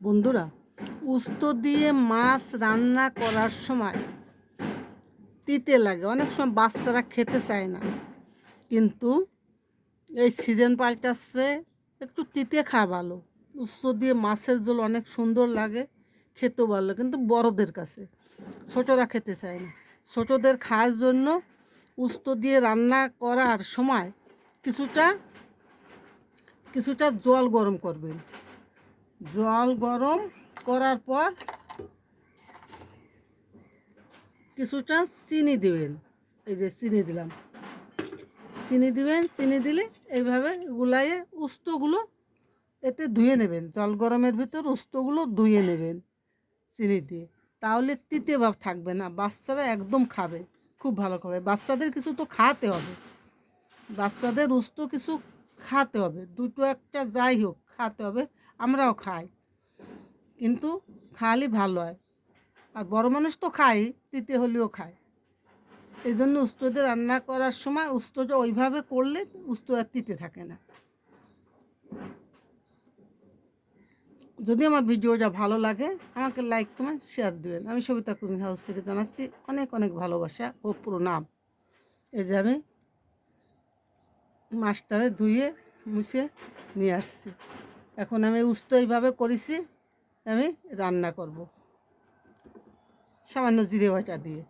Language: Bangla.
বন্ধুরা, উস্তো দিয়ে মাছ রান্না করার সময় তিতে লাগে, অনেক সময় বাচ্চারা খেতে চায় না, কিন্তু এই সিজন পাল্টাচ্ছে, একটু তিতে খাওয়া ভালো। উস্তো দিয়ে মাছের ঝোল অনেক সুন্দর লাগে, খেতেও ভালো, কিন্তু বড়দের কাছে, ছোটরা খেতে চায় না। ছোটদের খাওয়ার জন্য উস্তো দিয়ে রান্না করার সময় কিছুটা কিছুটা জল গরম করবেন। জল গরম করার পর কিছুটা চিনি দিবেন। এই যে চিনি দিলাম, চিনি দিবেন। চিনি দিলে এইভাবে গুলাইয়ে উস্তগুলো এতে ধুয়ে নেবেন। জল গরমের ভিতর উস্তগুলো ধুয়ে নেবেন চিনি দিয়ে, তাহলে তিতে ভাব থাকবে না। বাচ্চারা একদম খাবে, খুব ভালো খাবে। বাচ্চাদের কিছু তো খাওয়াতে হবে, বাচ্চাদের উস্ত কিছু খাওয়াতে হবে, দুটো একটা যাই হোক খাওয়াতে হবে। আমরাও খাই, কিন্তু খাওয়ালে ভালো হয়। আর বড় মানুষ তো খাই, তিতে হলেও খায়। এই জন্য উস্তোতে রান্না করার সময় উস্তোটা ওইভাবে করলে উস্তো আর তিতে থাকে না। যদি আমার ভিডিওটা ভালো লাগে, আমাকে লাইক কমেন্ট শেয়ার দেবেন। আমি সবিতা কুকিং হাউস থেকে জানাচ্ছি অনেক অনেক ভালোবাসা ও প্রণাম। এই যে আমি মাছটারে ধুয়ে মুছে নিয়ে আসছি। এখন আমি উস্তো এইভাবে করেছি, আমি রান্না করব সামান্য জিরে বাটা দিয়ে।